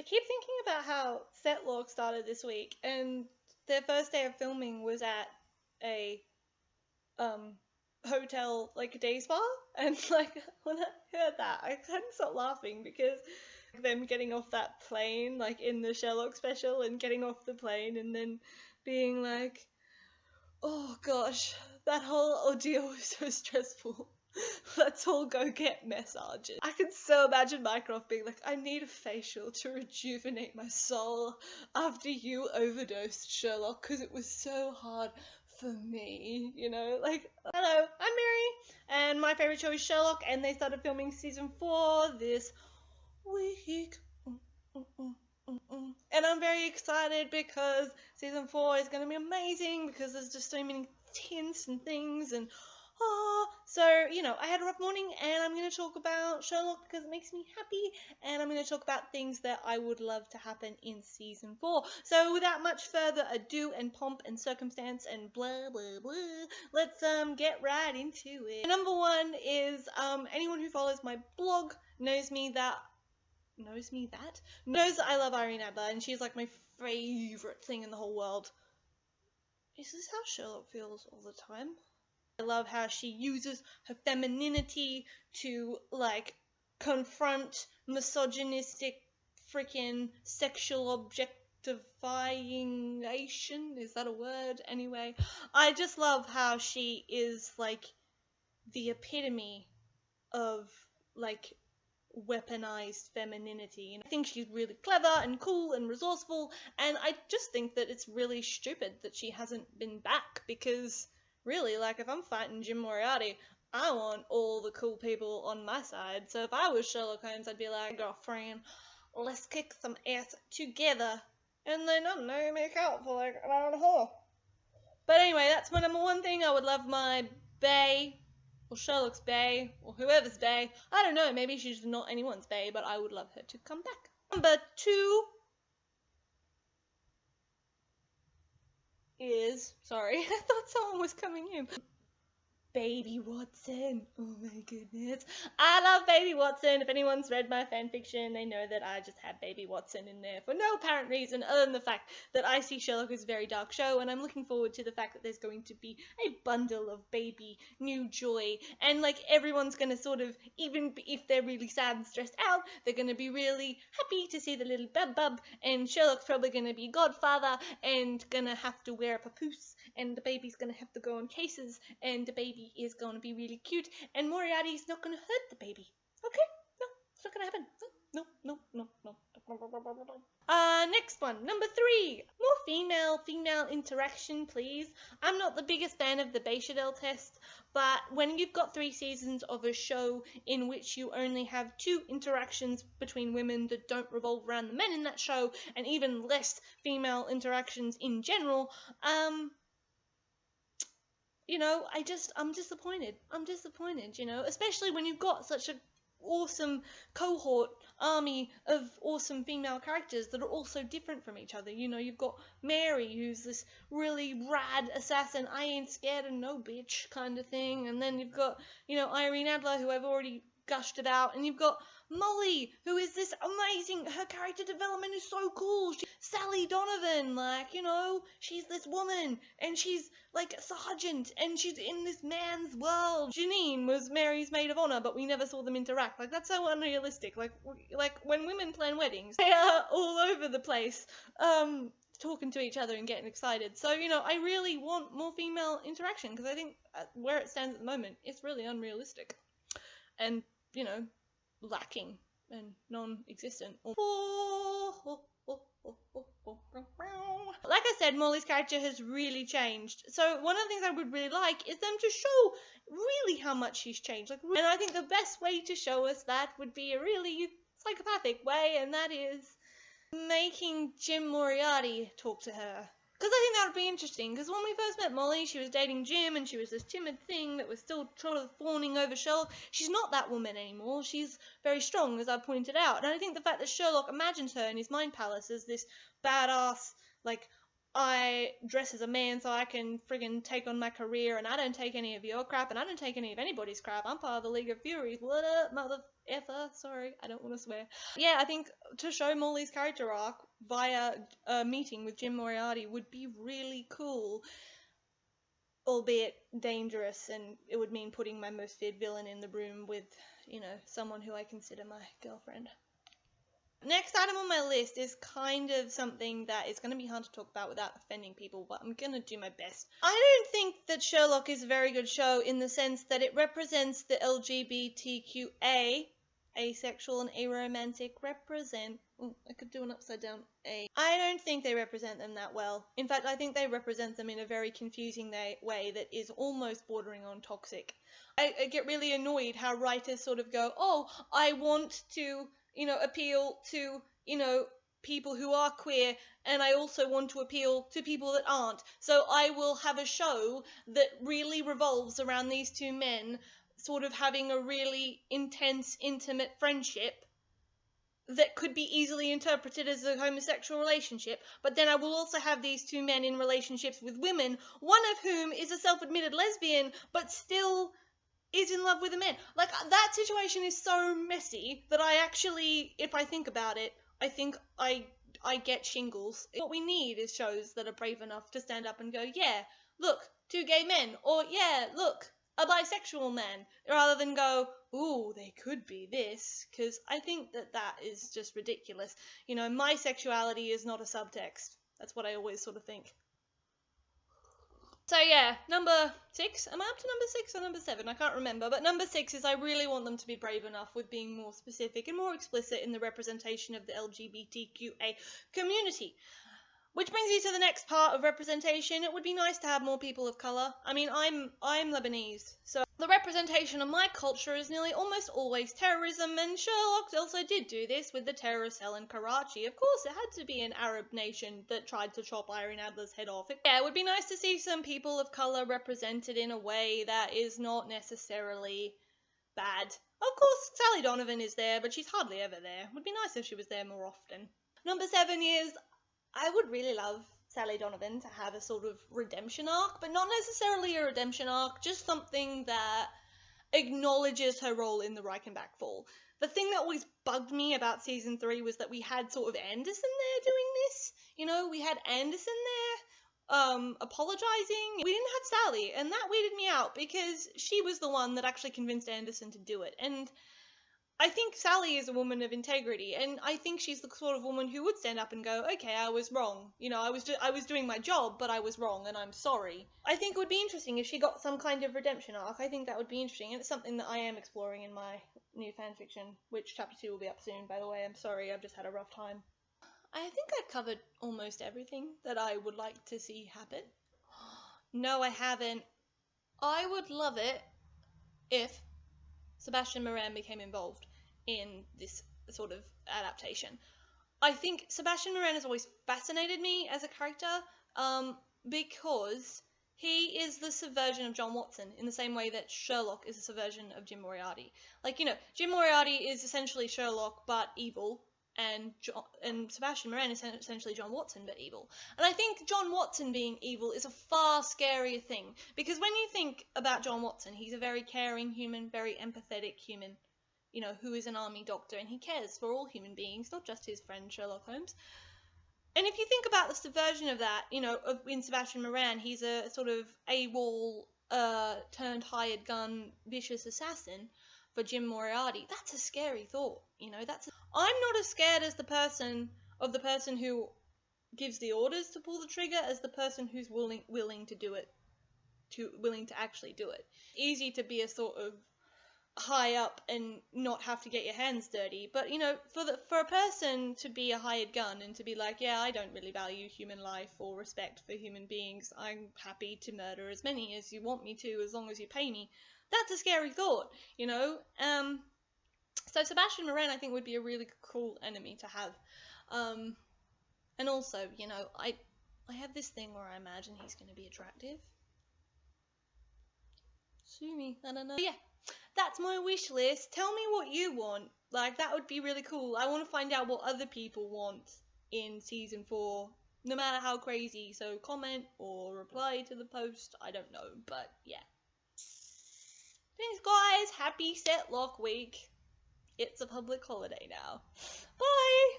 I keep thinking about how Setlock started this week, and their first day of filming was at a um hotel, like a day spa, and like when I heard that, I couldn't stop laughing because them getting off that plane, like in the Sherlock special, and getting off the plane and then being like, oh gosh, that whole ordeal was so stressful. Let's all go get massages. I can so imagine Mycroft being like, I need a facial to rejuvenate my soul after you overdosed, Sherlock, because it was so hard for me, you know? Like, hello, I'm Mary, and my favourite show is Sherlock, and they started filming season 4 this week. And I'm very excited because season 4 is going to be amazing because there's just so many tints and things and so, you know, I had a rough morning and I'm going to talk about Sherlock because it makes me happy, and I'm going to talk about things that I would love to happen in season 4. So without much further ado and pomp and circumstance and blah blah blah, let's get right into it. Number 1 is anyone who follows my blog knows that I love Irene Adler, and she's like my favorite thing in the whole world. Is this how Sherlock feels all the time? I love how she uses her femininity to, like, confront misogynistic freaking sexual objectifying. Is that a word? Anyway, I just love how she is, like, the epitome of, like, weaponized femininity. And I think she's really clever and cool and resourceful, and I just think that it's really stupid that she hasn't been back, because really, like, if I'm fighting Jim Moriarty, I want all the cool people on my side. So if I was Sherlock Holmes, I'd be like, girlfriend, let's kick some ass together, and then, I don't know, make out for like an hour and a half. But anyway, that's my number 1 thing. I would love my bae, or Sherlock's bae, or whoever's bae. I don't know, maybe she's not anyone's bae, but I would love her to come back. Number 2 is, sorry, I thought someone was coming in. Baby Watson. Oh my goodness. I love Baby Watson. If anyone's read my fanfiction, they know that I just have Baby Watson in there for no apparent reason other than the fact that I see Sherlock as a very dark show, and I'm looking forward to the fact that there's going to be a bundle of baby new joy, and like everyone's gonna sort of, even if they're really sad and stressed out, they're gonna be really happy to see the little bub, and Sherlock's probably gonna be godfather and gonna have to wear a papoose, and the baby's gonna have to go on cases, and the baby is going to be really cute, and Moriarty's not going to hurt the baby. Okay? No, it's not going to happen. No. Next one, number 3. More female interaction, please. I'm not the biggest fan of the Bechdel test, but when you've got 3 seasons of a show in which you only have 2 interactions between women that don't revolve around the men in that show, and even less female interactions in general, you know, I'm disappointed. You know, especially when you've got such an awesome cohort, army of awesome female characters that are also different from each other. You know, you've got Mary, who's this really rad assassin, I ain't scared of no bitch kind of thing. And then you've got, you know, Irene Adler, who I've already gushed about, and you've got Molly, who is this amazing, her character development is so cool. Sally Donovan, like, you know, she's this woman, and she's like a sergeant, and she's in this man's world. Janine was Mary's maid of honor, but we never saw them interact. Like, that's so unrealistic. Like when women plan weddings, they are all over the place, talking to each other and getting excited. So, you know, I really want more female interaction, because I think where it stands at the moment, it's really unrealistic. And, you know, lacking and non-existent. Like I said, Molly's character has really changed. So one of the things I would really like is them to show really how much she's changed. Like, and I think the best way to show us that would be a really psychopathic way, and that is making Jim Moriarty talk to her. Because I think that would be interesting, because when we first met Molly, she was dating Jim, and she was this timid thing that was still sort of fawning over Sherlock. She's not that woman anymore. She's very strong, as I pointed out. And I think the fact that Sherlock imagines her in his mind palace as this badass, like, I dress as a man so I can friggin' take on my career, and I don't take any of your crap, and I don't take any of anybody's crap. I'm part of the League of Furies. What up, mother effer? Sorry, I don't want to swear. Yeah, I think to show Morley's character arc via a meeting with Jim Moriarty would be really cool, albeit dangerous, and it would mean putting my most feared villain in the room with, someone who I consider my girlfriend. Next item on my list is kind of something that is going to be hard to talk about without offending people, but I'm going to do my best. I don't think that Sherlock is a very good show in the sense that it represents the LGBTQA, asexual and aromantic, I could do an upside down A. I don't think they represent them that well. In fact, I think they represent them in a very confusing way that is almost bordering on toxic. I get really annoyed how writers sort of go, oh, I want to appeal to, people who are queer, and I also want to appeal to people that aren't. So I will have a show that really revolves around these two men sort of having a really intense, intimate friendship that could be easily interpreted as a homosexual relationship, but then I will also have these two men in relationships with women, one of whom is a self-admitted lesbian, but still is in love with a man. Like, that situation is so messy that I actually, if I think about it, I think I get shingles. What we need is shows that are brave enough to stand up and go, yeah, look, two gay men, or yeah, look, a bisexual man, rather than go, ooh, they could be this, because I think that is just ridiculous. My sexuality is not a subtext. That's what I always sort of think. So yeah, number 6. Am I up to number 6 or number 7? I can't remember. But number 6 is I really want them to be brave enough with being more specific and more explicit in the representation of the LGBTQA community. Which brings me to the next part of representation. It would be nice to have more people of colour. I mean, I'm Lebanese, so the representation of my culture is nearly almost always terrorism, and Sherlock also did do this with the terrorist cell in Karachi. Of course, it had to be an Arab nation that tried to chop Irene Adler's head off. Yeah, it would be nice to see some people of colour represented in a way that is not necessarily bad. Of course, Sally Donovan is there, but she's hardly ever there. It would be nice if she was there more often. Number 7 is I would really love Sally Donovan to have a sort of redemption arc, but not necessarily a redemption arc, just something that acknowledges her role in the Reichenbach fall. The thing that always bugged me about season 3 was that we had sort of Anderson there doing this. We had Anderson there apologizing. We didn't have Sally, and that weirded me out because she was the one that actually convinced Anderson to do it. And I think Sally is a woman of integrity, and I think she's the sort of woman who would stand up and go, okay, I was wrong. I was doing my job, but I was wrong, and I'm sorry. I think it would be interesting if she got some kind of redemption arc. I think that would be interesting, and it's something that I am exploring in my new fanfiction, which chapter 2 will be up soon, by the way. I'm sorry, I've just had a rough time. I think I've covered almost everything that I would like to see happen. No, I haven't. I would love it if Sebastian Moran became involved in this sort of adaptation. I think Sebastian Moran has always fascinated me as a character because he is the subversion of John Watson in the same way that Sherlock is a subversion of Jim Moriarty. Jim Moriarty is essentially Sherlock but evil, and Sebastian Moran is essentially John Watson but evil. And I think John Watson being evil is a far scarier thing, because when you think about John Watson, he's a very caring human, very empathetic human, who is an army doctor, and he cares for all human beings, not just his friend Sherlock Holmes. And if you think about the subversion of that, in Sebastian Moran, he's a sort of AWOL turned hired gun vicious assassin for Jim Moriarty. That's a scary thought, I'm not as scared as the person who gives the orders to pull the trigger as the person who's willing to do it, willing to actually do it. Easy to be a sort of high up and not have to get your hands dirty, but for a person to be a hired gun and to be like, yeah, I don't really value human life or respect for human beings, I'm happy to murder as many as you want me to as long as you pay me, that's a scary thought. So Sebastian Moran I think would be a really cool enemy to have. And also, I have this thing where I imagine he's going to be attractive. Sue me, I don't know. But yeah, that's my wish list. Tell me what you want. That would be really cool. I want to find out what other people want in season 4 no matter how crazy. So comment or reply to the post. I don't know, but yeah. Thanks, guys. Happy Setlock week. It's a public holiday now. Bye.